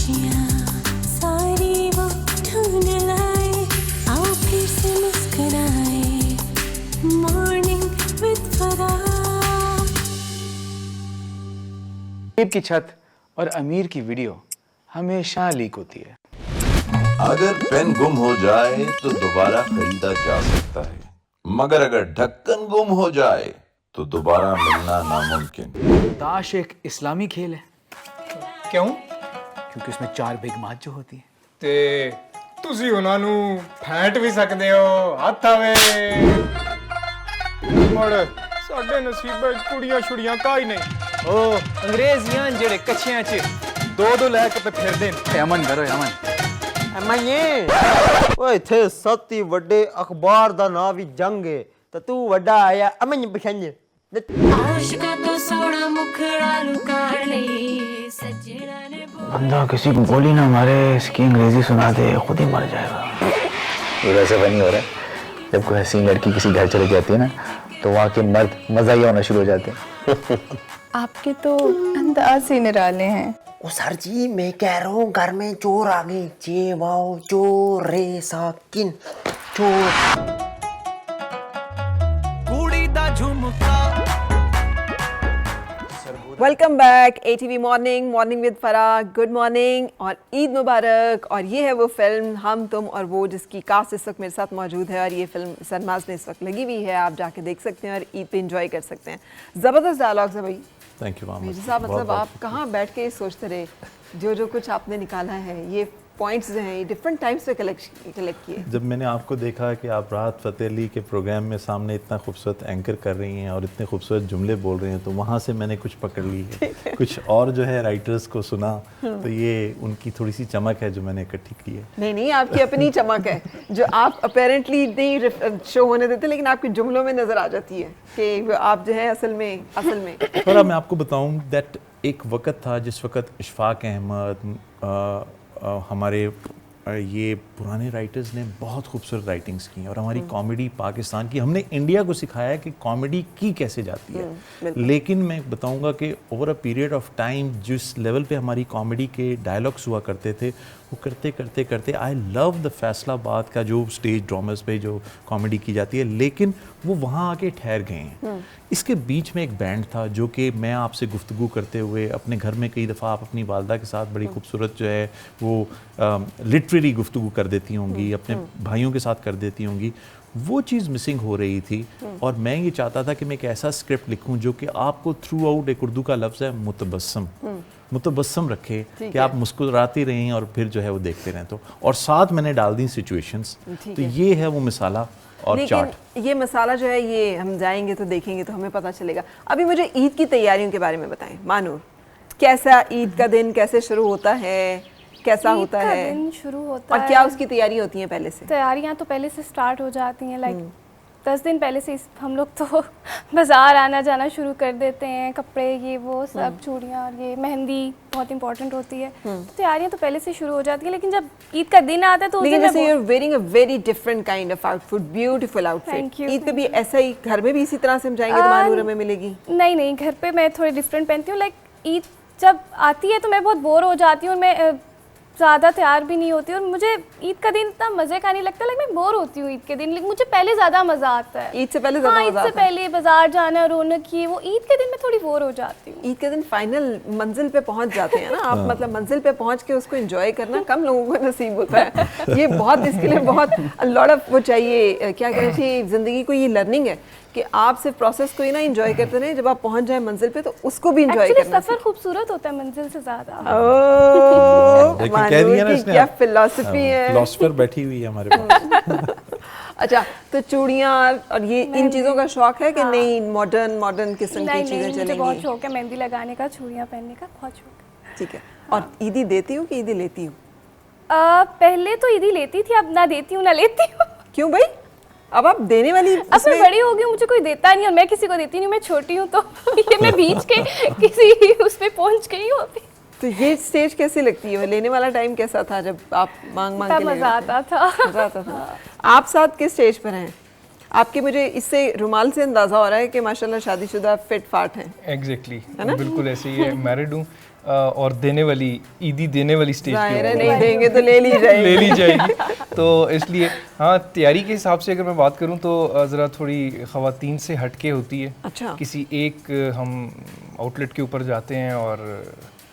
खुशियाँ सारी वो ढूंढ लाए, आओ फिर से मुस्कुराए, मॉर्निंग विद फराह। गरीब की छत और अमीर की वीडियो हमेशा लीक होती है। अगर पेन गुम हो जाए तो दोबारा खरीदा जा सकता है, मगर अगर ढक्कन गुम हो जाए तो दोबारा मिलना नामुमकिन। ताश एक इस्लामी खेल है क्यों? क्योंकि उसमें 4 बिग माच जो होती है। ਤੇ ਤੁਸੀਂ ਉਹਨਾਂ ਨੂੰ ਫੈਂਟ ਵੀ ਸਕਦੇ ਹੋ, ਹੱਥ ਆਵੇ ਮੜ ਸਾਡੇ ਨਸੀਬਾਂ 'ਚ ਕੁੜੀਆਂ ਛੁੜੀਆਂ ਕਾਈ ਨਹੀਂ। ਉਹ ਅੰਗਰੇਜ਼ੀਆਂ ਜਿਹੜੇ ਕੱਛਿਆਂ 'ਚ ਦੋ ਲੈ ਕੇ ਤੇ ਫਿਰਦੇ ਨੇ। अमन करो अमन। ਓਏ ਇੱਥੇ ਸੱਤੀ ਵੱਡੇ ਅਖਬਾਰ ਦਾ ਨਾਂ ਵੀ ਜੰਗ ਹੈ ਤੇ ਤੂੰ ਵੱਡਾ ਆਇਆ ਅਮਨ ਪਛੰਜ। आशिका तो सोना मुखड़ा लुकार ले, सजना ने बंदा किसी को गोली ना मारे, इसकी अंग्रेजी सुना दे, खुद ही मर जाएगा। ये वैसे फनी हो रहा है जब कोई हसीन लड़की किसी घर चली जाती है ना तो वहाँ के मर्द मज़ाहिया होना शुरू हो जाते हैं। आपके तो अंदाज ही निराले हैं। ओ सर जी मैं कह रहा हूँ घर में चोर आ गए, जे वाओ चोर रे साकिन चोर। Welcome back ATV morning with Farah. Good morning और ईद मुबारक। और ये है वो फिल्म हम तुम और वो, जिसकी कास्ट इस वक्त मेरे साथ मौजूद है और ये फिल्म सनमाज में इस वक्त लगी हुई है। आप जाके देख सकते हैं और ईद पे एंजॉय कर सकते हैं। ज़बरदस्त डायलॉग्स है भाई। थैंक यू मेजर साहब, मतलब आप कहाँ बैठ के सोचते रहे जो कुछ आपने निकाला है, ये पॉइंट्स जो हैं ये डिफरेंट टाइम्स पे कलेक्ट किए। जब मैंने आपको देखा कि आप राहत फ़तेह अली के प्रोग्राम में सामने इतना खूबसूरत एंकर कर रही हैं और इतने खूबसूरत जुमले बोल रही हैं, तो वहाँ से मैंने कुछ पकड़ ली है। कुछ और जो है राइटर्स को सुना तो ये उनकी थोड़ी सी चमक है जो मैंने इकट्ठी की है। नहीं, आपकी अपनी चमक है जो आप अपेरेंटली नहीं शो होने देते, लेकिन आपके जुमलों में नज़र आ जाती है कि आप जो है असल में थोड़ा मैं आपको बताऊँ दैट एक वक्त था जिस वक्त इशफाक अहमद हमारे ये पुराने राइटर्स ने बहुत खूबसूरत राइटिंग्स की और हमारी कॉमेडी पाकिस्तान की, हमने इंडिया को सिखाया है कि कॉमेडी की कैसे जाती है। लेकिन मैं बताऊंगा कि over a period of time जिस लेवल पे हमारी कॉमेडी के डायलॉग्स हुआ करते थे, वो करते करते आई लव द फैसलाबाद का जो स्टेज ड्रामास पे जो कॉमेडी की जाती है, लेकिन वो वहाँ आके ठहर गए हैं। इसके बीच में एक बैंड था जो कि मैं आपसे गुफ्तगू करते हुए अपने घर में कई दफ़ा आप अपनी वालदा के साथ बड़ी खूबसूरत जो है वो लिटरेरी गुफ्तगू कर देती होंगी, अपने भाइयों के साथ कर देती होंगी, वो चीज़ मिसिंग हो रही थी। और मैं ये चाहता था कि मैं एक ऐसा स्क्रिप्ट लिखूं जो कि आपको थ्रू आउट, एक उर्दू का लफ्ज़ है मुतबस्सम रखे कि आप मुस्कुराती रहें और फिर जो है वो देखते रहें। तो और साथ मैंने डाल दी सिचुएशंस, तो ये है वो मिसाला और चार्ट। ये मसाला जो है ये हम जाएंगे तो देखेंगे तो हमें पता चलेगा। अभी मुझे ईद की तैयारियों के बारे में बताएं मानूर, कैसा ईद का दिन कैसे शुरू होता है, कैसा होता है दिन शुरू होता और क्या उसकी तैयारी होती है पहले से? तैयारियां तो पहले से स्टार्ट हो जाती हैं, लाइक 10 दिन पहले से हम लोग तो बाज़ार आना जाना शुरू कर देते हैं, कपड़े ये वो सब, चूड़ियाँ और ये मेहंदी बहुत इंपॉर्टेंट होती है। तो तैयारियां तो पहले से शुरू हो जाती है, लेकिन जब ईद का दिन आता है तो लेकिन जैसे you're wearing a very different kind of outfit, beautiful outfit। Thank you, Eid पे भी ऐसा ही, घर में भी इसी तरह से हम जाएंगे तो मानूर हमें मिलेगी? नहीं, घर पे मैं थोड़ी डिफरेंट पहनती हूँ। लाइक ईद जब आती है तो मैं बहुत बोर हो जाती हूँ और मैं ज़्यादा तैयार भी नहीं होती और मुझे ईद का दिन इतना मज़े का नहीं लगता। लाइक मैं बोर होती हूँ ईद के दिन, लेकिन मुझे पहले ज़्यादा मज़ा आता है। ईद से पहले ज़्यादा मज़ा आता है? ईद से पहले बाजार जाना, रौनक की, वो ईद के दिन में थोड़ी बोर हो जाती हूँ। ईद के दिन फाइनल मंजिल पे पहुंच जाते हैं ना आप, मतलब मंजिल पे पहुंच के उसको एंजॉय करना कम लोगों को नसीब होता है। ये बहुत, इसके लिए बहुत लॉट ऑफ वो चाहिए, क्या कहना चाहिए, ज़िंदगी को ये लर्निंग है कि आप सिर्फ प्रोसेस को ही ना एंजॉय करते रहे, जब आप पहुंच जाए मंजिल पे तो उसको भी एंजॉय करना। सफर खूबसूरत होता है मंजिल से ज्यादा। कह रही है ना इसने, क्या फिलॉसफी है, फिलॉसफर बैठी हुई है हमारे पास। अच्छा, तो चूड़ियाँ और ये इन चीज़ों का शौक है कि नहीं? मॉडर्न किस्म की चीज़ें चलेंगी? मुझे बहुत शौक है मेहंदी लगाने का, चूड़ियाँ पहनने का बहुत शौक है। ठीक है। और ईदी देती हूँ कि ईदी लेती हूँ? पहले तो ईदी लेती थी, अब ना देती हूँ ना लेती हूँ। क्यों भाई? अब आप देने वाली? अब मैं बड़ी हो गई हूँ, मुझे कोई देता नहीं और मैं किसी को देती नहीं, मैं छोटी हूँ तो ये मैं बीच के किसी उस पे पहुँच गई हूँ अभी। तो ये स्टेज कैसी लगती है? लेने वाला टाइम कैसा था जब आप मांग के मजा आता था? मजा आता था। आप साथ किस स्टेज पर हैं? आपके, मुझे इससे रुमाल से अंदाजा हो रहा है कि माशाल्लाह शादीशुदा फिट फाट हैं। एग्जैक्टली बिल्कुल ऐसे ही है। मैरिड हूँ, और देने वाली ईदी देने वाली स्टेज जाहिर पे है हूँ। नहीं देंगे तो ले ली जाएगी। ले ली जाएगी। तो इसलिए हाँ, तैयारी के हिसाब से अगर मैं बात करूँ तो ज़रा थोड़ी ख़वातीन से हटके होती है। अच्छा। किसी एक हम आउटलेट के ऊपर जाते हैं और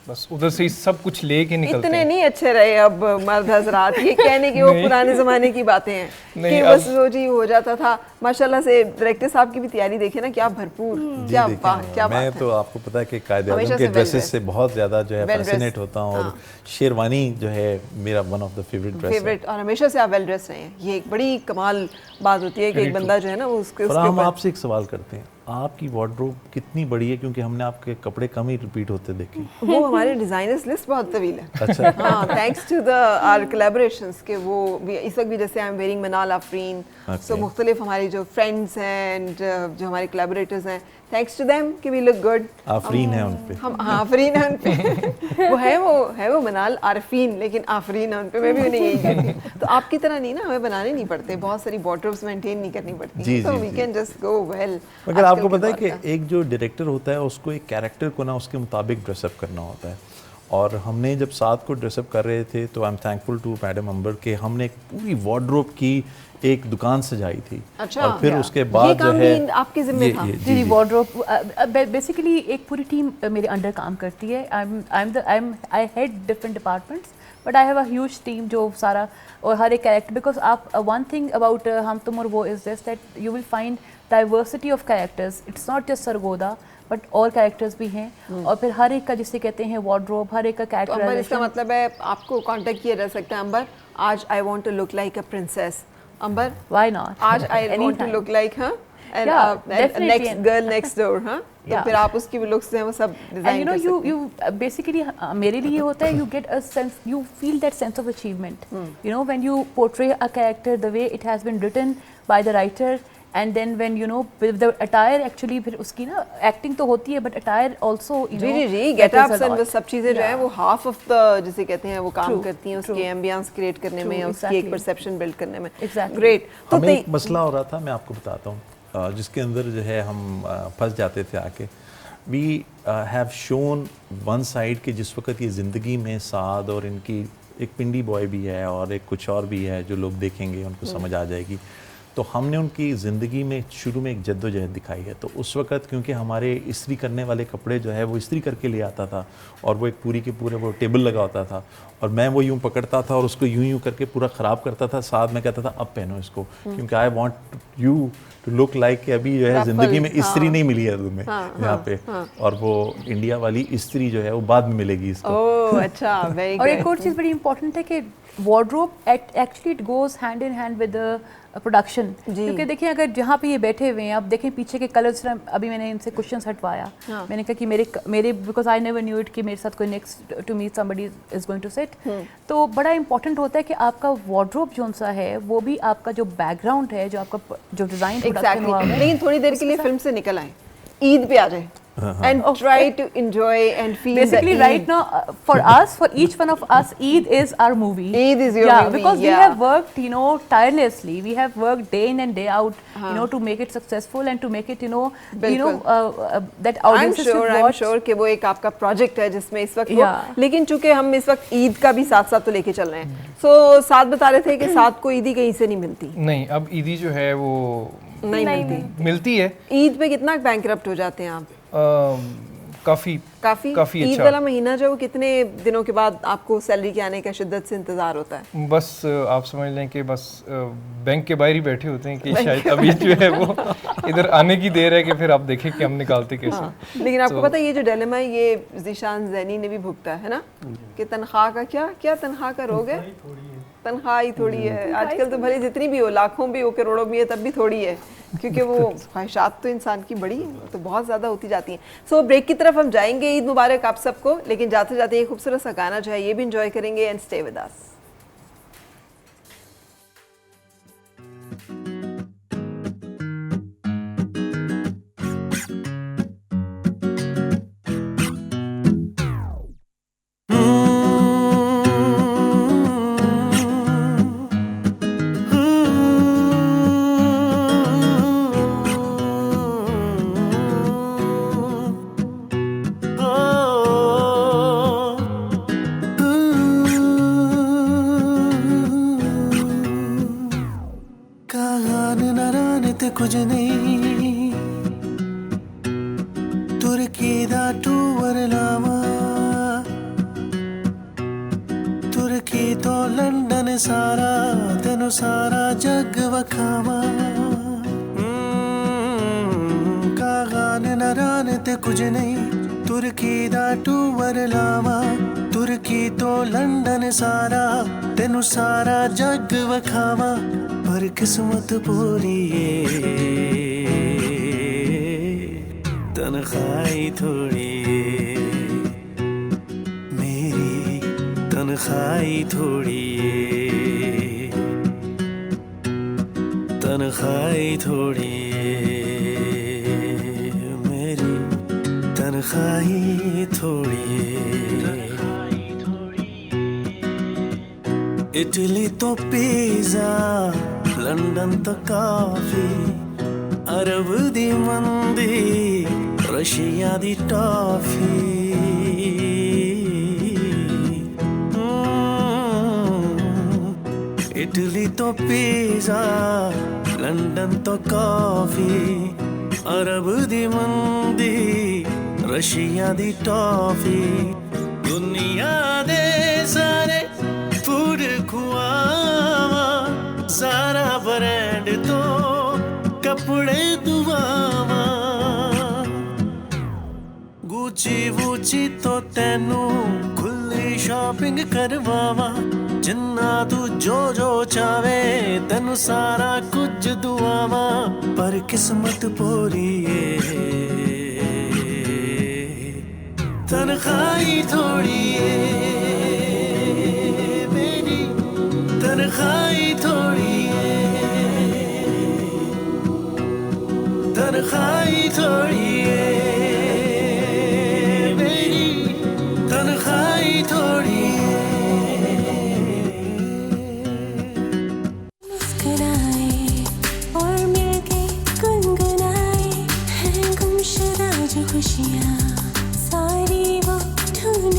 बस उधर से ही सब कुछ लेके निकलते इतने हैं। नहीं अच्छे रहे अब मर्द हजरात, ये कहने की वो नहीं। पुराने जमाने की बातें हैं नहीं, कि अब- बस वो जी हो जाता था। माशाल्लाह से डायरेक्टर साहब की भी तैयारी देखे ना, क्या भरपूर, क्या देखिए, वाह, क्या मैं बात तो है। आपको पता है कि कायदे हमेशा आज़म से के well ड्रेसेस dressed। से बहुत ज़्यादा जो है Well dressed। फैसिनेट होता हूँ और हाँ। शेरवानी जो है मेरा one of the favourite dress है। फेवरेट, और हमेशा से आप वेल ड्रेस रहे हैं। ये एक बड़ी कमाल बात होती है कि एक बंदा जो है ना वो उसके और हम ऊपर आपसे एक सवाल करते हैं, आपकी वार्डरोब कितनी बड़ी है? क्योंकि हमने आपके कपड़े कम ही रिपीट होते देखे। वो हमारे डिजाइनर्स लिस्ट बहुत तवील है। अच्छा। हाँ, thanks to the our collaborations के वो इस वक्त भी जैसे आई एम वेयरिंग मनाल आफरीन, सो मुख्तलिफ हमारी जो फ्रेंड्स हैं एंड जो हमारे कोलैबोरेटर्स हैं, थैंक्स टू देम कि वी लुक गुड। आफरीन है उन पे। हम हाँ, आफरीन है उन पे। वो मनाल आरफीन, लेकिन आफरीन है उन पे। मैं भी उन्हें यही कहती हूँ। तो आपकी तरह नहीं ना, हमें बनाने नहीं पड़ते, बहुत सारी वार्डरोब्स मेंटेन नहीं करनी पड़ती, जी, तो जी, वी जी। Can just go well. मगर आपको पता है कि एक जो डायरेक्टर होता है उसको एक कैरेक्टर को ना उसके मुताबिक ड्रेसअप करना होता है। और हमने जब साथ को ड्रेसअप कर रहे थे तो I am thankful to madam Amber के हमने एक पूरी वार्डरोब की एक दुकान सजाई थी। अच्छा। और फिर उसके ये बाद जो काम है भी आपके जिम्मे था? जी वार्डरोब बेसिकली एक पूरी टीम मेरे अंडर काम करती है। I head different departments but I have a huge team जो सारा और हर एक कैरेक्टर, बिकॉज आप one thing about Hum Tum और वो is this that you will find diversity of characters. It's not just Sargodha but और कैरेक्टर्स भी हैं और फिर हर एक का जिसे कहते हैं वार्डरोब, हर एक का तो अंबर, कैरेक्टर। इसका मतलब है आपको कांटेक्ट किया जा सकता है। अंबर, आज I want to look like a princess. Amber, why not, आज I want to look like and definitely. Next girl next door. हाँ, तो Yeah. फिर आप उसकी भी लुक्स हैं वो सब And डिजाइन you कर know, सकते हैं। you basically मेरे लिए होता है you get a sense, you feel that sense of achievement. You know, when you portray a character the way it has been written by the writer, and then when you know with the attire actually फिर उसकी ना acting तो होती है but attire also you जी know जी जी, matters getups a and वो lot. सब चीजें जो है Yeah. वो हाफ ऑफ द जिसे कहते हैं वो काम True, करती हैं उसके true. एम्बियंस क्रिएट करने में, True, उसकी एक exactly. परसेप्शन बिल्ड करने में। Exactly. ग्रेट। तो हमें एक मसला हो रहा था, मैं आपको बताता हूँ, जिसके अंदर जो है हम फंस जाते थे आके। We have shown one side कि जिस वक्त ये ज़िंदगी में साद और इनकी एक पिंडी बॉय भी है और एक कुछ और भी है जो लोग देखेंगे उनको समझ आ जाएगी। तो हमने उनकी ज़िंदगी में शुरू में एक जद्दोजहद दिखाई है। तो उस वक़्त क्योंकि हमारे इस्त्री करने वाले कपड़े जो है वो इस्त्री करके ले आता था और वो एक पूरी के पूरे वो टेबल लगा होता था और मैं वो यूँ पकड़ता था और उसको यूँ करके पूरा ख़राब करता था। साथ में कहता था अब पहनो इसको, क्योंकि I want you to look like कि अभी जो है ज़िंदगी में इस्त्री नहीं मिली है तुम्हें यहाँ पे, और वो इंडिया वाली इस्त्री जो है वो बाद में मिलेगी इसको। ओह अच्छा, वेरी और एक गुड। और चीज़ बड़ी इंपॉर्टेंट है कि wardrobe actually it goes hand in hand with production. क्योंकि देखिए अगर जहाँ पे ये बैठे हुए हैं आप देखें पीछे के कलर्स, अभी मैंने इनसे क्वेश्चंस हटवाया। मैंने कहा कि मेरे because I never knew it कि मेरे साथ कोई next to meet somebody is going to sit. तो बड़ा इंपॉर्टेंट होता है कि आपका वार्डरोब जो सा है वो भी आपका जो बैकग्राउंड है, जो आपका जो डिज़ाइन प्रोडक्शन हुआ है, लेकिन थोड़ी देर के लिए फिल्म से निकल आए, ईद पे आ जाए and try to enjoy and feel basically the right Eid. now for us, for each one of us, Eid is our movie. Eid is your movie, because we yeah. have worked, you know, tirelessly. We have worked day in and day out, you know, to make it successful and to make it, that audiences should watch. I'm sure कि वो एक आपका project है जिसमें इस वक्त Yeah. लेकिन चूंकि हम इस वक्त ईद का भी साथ साथ तो लेके चल रहे हैं, सो साथ बता रहे थे कि साथ को ईदी कहीं से नहीं मिलती। नहीं, अब ईदी जो है वो नहीं मिलती। मिलती है। ईद पे कितना बैंकरप्ट हो जाते हैं आप? काफ़ी ईद अच्छा। वाला महीना जो कितने दिनों के बाद आपको सैलरी के आने का शिद्दत से इंतजार होता है? बस आप समझ लें कि बस बैंक के बाहर ही बैठे होते हैं कि शायद अभी जो है वो इधर आने की देर है कि फिर आप देखें कि हम निकालते कैसे। लेकिन आपको पता है ये जो डिलेमा है ये ज़ीशान ज़ैनी ने भी भुगता है ना, कि तनख्वाह का क्या तनख्वाह का रोग है, तनख्वाह ही थोड़ी है। आजकल तो भले जितनी भी हो, लाखों भी हो, करोड़ों भी है, तब भी थोड़ी है, क्योंकि वो ख्वाहिशात तो इंसान की बड़ी है, तो बहुत ज़्यादा होती जाती हैं। सो ब्रेक की तरफ हम जाएंगे। ईद मुबारक आप सबको, लेकिन जाते जाते ये खूबसूरत सा गाना जो है ये भी इंजॉय करेंगे। And stay with us. सारा तेनू सारा जग वखावा कागान नारान ते कुछ नहीं तुर्की दा टूवर लावा तुर्की तो लंदन सारा तेनू सारा जग वखावा पर किस्मत पूरी तनखाई थोड़ी मेरी तनखाई थोड़ी तनखाई थोड़ी मेरी तनखाई थोड़ी इटली तो पिज़्ज़ा लंदन तो कॉफी अरब दी मंदी रशिया दी टॉफी इटली तो पिज़्ज़ा लंदन तो कॉफी अरब दी मंदी रशिया दी टॉफी दुनिया दे सारे फूड खुआवा सारा ब्रांड तो कपड़े दुआवा गुची वूची तो तेनू खुली शॉपिंग करवावा जिन्ना तू जो जो चावे तेनू सारा कुछ दुआवा पर किस्मत पूरी तनखाई थोड़ी मेरी तनखाई थोड़ी तनखाई थोड़ी मेरी तनखाई थोड़ी मुस्कुराए और मिलके गुनगुनाए हैं गुमशुदा जो खुशियाँ सारी वो ढूंढ